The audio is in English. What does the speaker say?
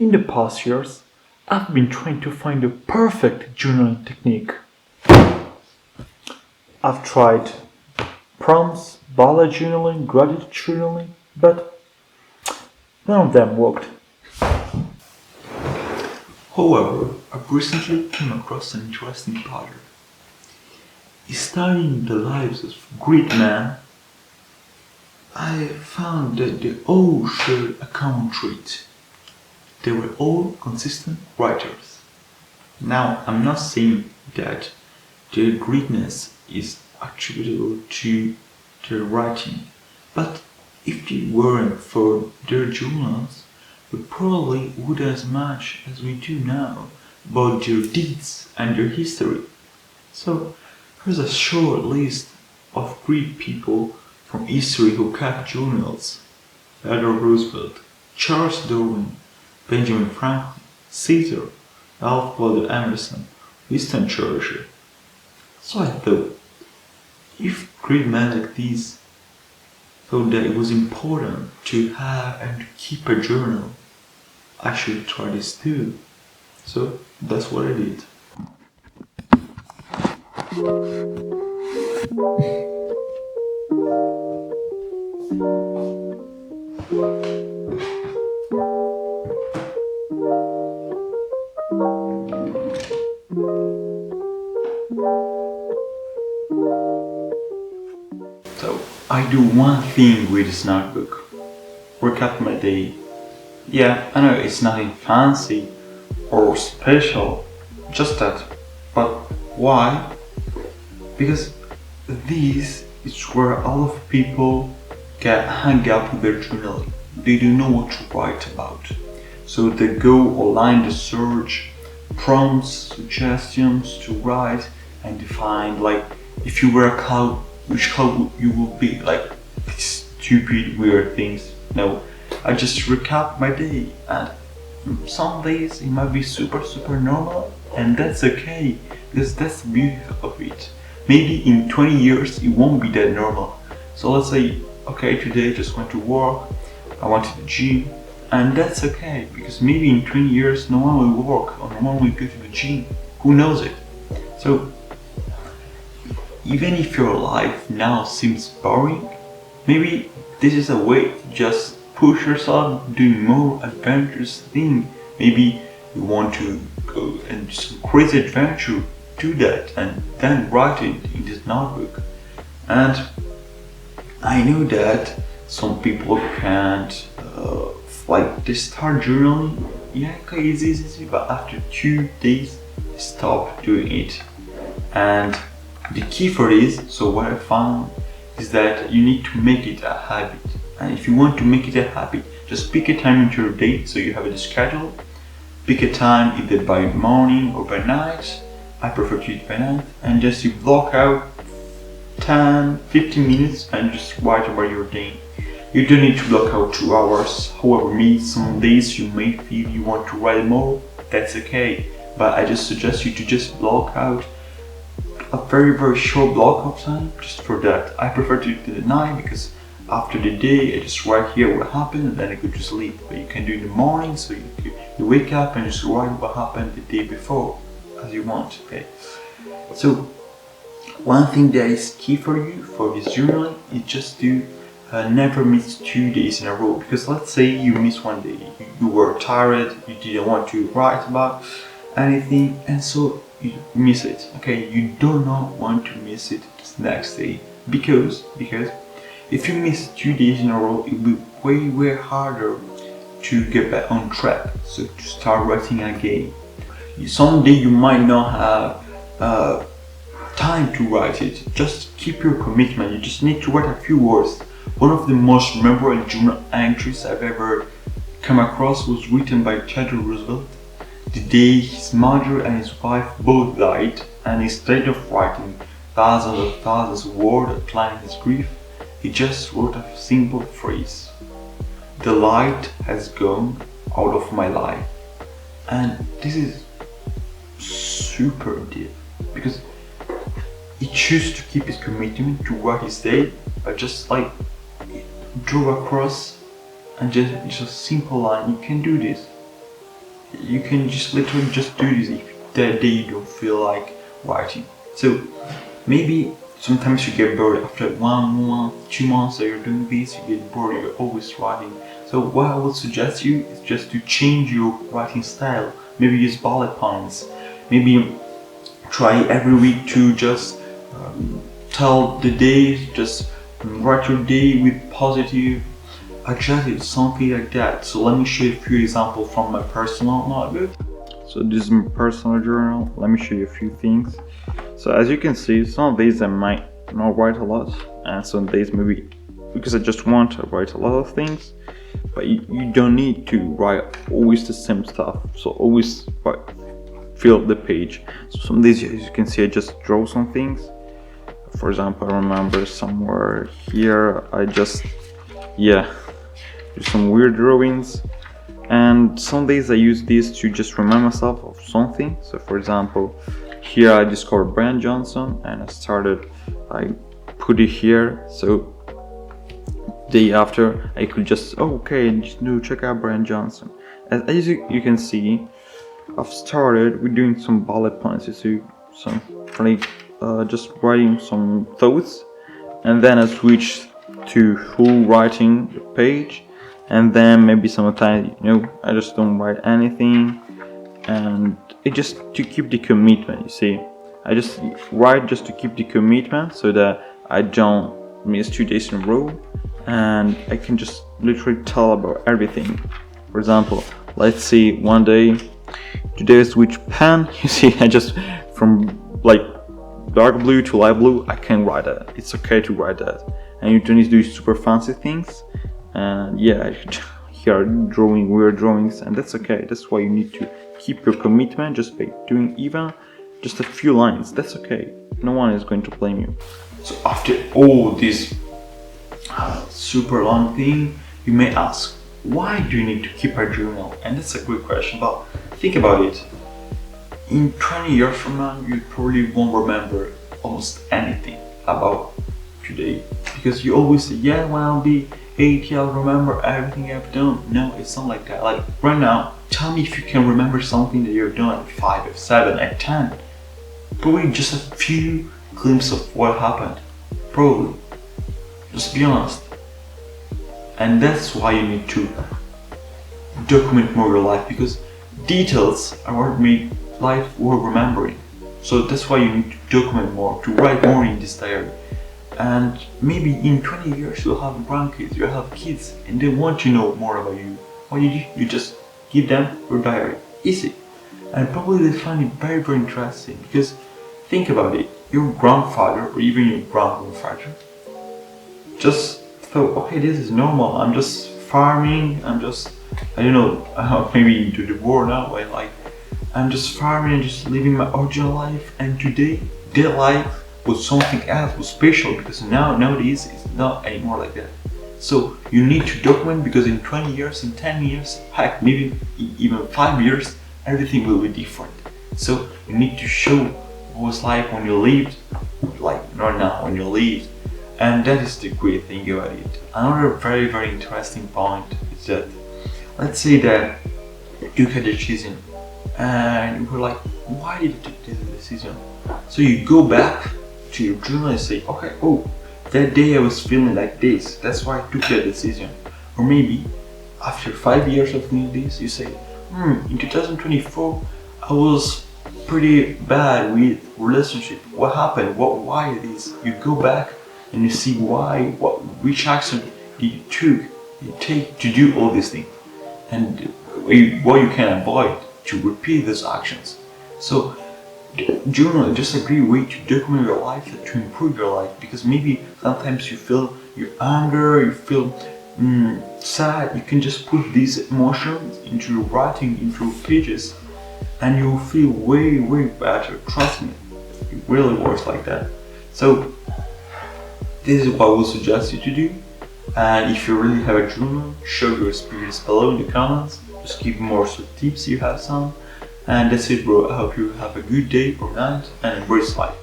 In the past years, I've been trying to find the perfect journaling technique. I've tried prompts, bullet journaling, gratitude journaling, but none of them worked. However, I've recently came across an interesting pattern. Studying the lives of great men, I found that they all shared a common trait. They were all consistent writers. Now, I'm not saying that their greatness is attributable to their writing, but if it weren't for their journals, we probably would as much as we do now about their deeds and their history. So, here's a short list of great people from history who kept journals: Theodore Roosevelt, Charles Darwin, Benjamin Franklin, Cesar, Ralph Waldo Emerson, Winston Churchill. So I thought, if great men like these thought that it was important to have and to keep a journal, I should try this too. So that's what I did. So I do one thing with this notebook. Recap my day. Yeah, I know it's nothing fancy or special, just that. But why? Because this is where a lot of people get hung up with their journaling. They don't know what to write about. So they go online to search prompts, suggestions to write and define, like, if you were a cloud, which cloud you would be, like stupid weird things. No, I just recap my day, and some days it might be super normal, and that's okay, because that's the beauty of it. Maybe in 20 years it won't be that normal. So let's say, okay, today I just went to work, I went to the gym, and that's okay, because maybe in 20 years no one will work or no one will go to the gym. Who knows it? So even if your life now seems boring, maybe this is a way to just push yourself doing more adventurous thing. Maybe you want to go and do some crazy adventure, do that and then write it in this notebook. And I know that some people can't, like they start journaling, yeah, okay, it's easy, but after 2 days they stop doing it. And the key for this, so what I found, is that you need to make it a habit. And if you want to make it a habit, just pick a time into your day, so you have it scheduled. Pick a time either by morning or by night. I prefer to do it by night. And just you block out 10-15 minutes and just write about your day. You don't need to block out 2 hours. However, some days you may feel you want to write more, that's okay. But I just suggest you to just block out a very short block of time just for that. I prefer to do it at night because after the day I just write here what happened and then I go to sleep. But you can do it in the morning, so you wake up and just write what happened the day before as you want. Okay. So one thing that is key for you for this journaling is just to never miss 2 days in a row. Because let's say you miss one day, you were tired, you didn't want to write about anything, and so you miss it. Okay, you do not want to miss it the next day, because if you miss 2 days in a row, it will be way harder to get back on track, so to start writing again. Someday you might not have time to write it. Just keep your commitment. You just need to write a few words. One of the most memorable journal entries I've ever come across was written by Theodore Roosevelt the day his mother and his wife both died, and instead of writing thousands of words outlining his grief, he just wrote a simple phrase: "The light has gone out of my life." And this is super deep, because he chose to keep his commitment to what he said, but just like draw across and just a simple line. You can do this. you can just literally just do this if that day you don't feel like writing. So maybe sometimes you get bored after 1 month, 2 months that you're doing this, you get bored, you're always writing. So what I would suggest you is just to change your writing style. Maybe use bullet points. Maybe try every week to just tell the day, just write your day with positive adjectives, something like that. So let me show you a few examples from my personal notebook. So this is my personal journal. Let me show you a few things. So as you can see, some days I might not write a lot, and some days maybe because I just want to write a lot of things. But you don't need to write always the same stuff. So always fill the page. So some days, as you can see, I just draw some things. For example, I remember somewhere here I just do some weird drawings. And some days I use this to just remind myself of something. So for example, here I discovered Brian Johnson and I put it here. So day after I could just check out Brian Johnson. As you can see, I've started with doing some bullet points. You see, some like just writing some thoughts, and then I switched to full writing the page, and then maybe sometimes I just don't write anything, and it just to keep the commitment. You see, I just write just to keep the commitment so that I don't miss 2 days in a row, and I can just literally tell about everything. For example, let's see, one day, today I switch pen. You see, I just from like dark blue to light blue, I can write that. It's okay to write that, and you don't need to do super fancy things. And here are drawing weird drawings, and that's okay. That's why you need to keep your commitment just by doing even just a few lines. That's okay. No one is going to blame you. So after all this super long thing, you may ask, why do you need to keep a journal? And that's a good question, but think about it. In 20 years from now, you probably won't remember almost anything about today, because you always say, yeah, when I'll be 80, I'll remember everything I've done. No, it's not like that. Like right now, tell me if you can remember something that you've done at 5, at 7, at 10. Probably just a few glimpses of what happened. Probably. Just be honest. And that's why you need to document more your life, because details are what make life worth remembering. So that's why you need to document more, to write more in this diary. And maybe in 20 years you'll have grandkids, you'll have kids, and they want to know more about you. What you do? You just give them your diary. Easy. And probably they find it very, very interesting, because think about it. Your grandfather or even your grandfather just thought, okay, this is normal. I'm just farming. Maybe into the war now. I'm just farming and just living my original life. And today, their life was something else, was special, because nowadays it's not anymore like that. So you need to document, because in 20 years, in 10 years, heck, maybe even 5 years, everything will be different. So you need to show what was like when you lived, like not now, when you lived. And that is the great thing about it. Another very, very interesting point is that, let's say that you had a decision and you were like, why did you take this decision? So you go back to your journal and say, okay, that day I was feeling like this, that's why I took that decision. Or maybe after 5 years of doing this, you say, in 2024 I was pretty bad with relationship. What happened? Why this? You go back and you see which action did you take to do all these things, and what you can avoid to repeat those actions. So journal is just a great way to document your life, to improve your life, because maybe sometimes you feel your anger, you feel sad. You can just put these emotions into your writing, into your pages, and you will feel way, way better. Trust me, it really works like that. So this is what I would suggest you to do. And if you really have a journal, show your experience below in the comments. Just give more tips if you have some. And that's it, bro. I hope you have a good day or night and embrace life.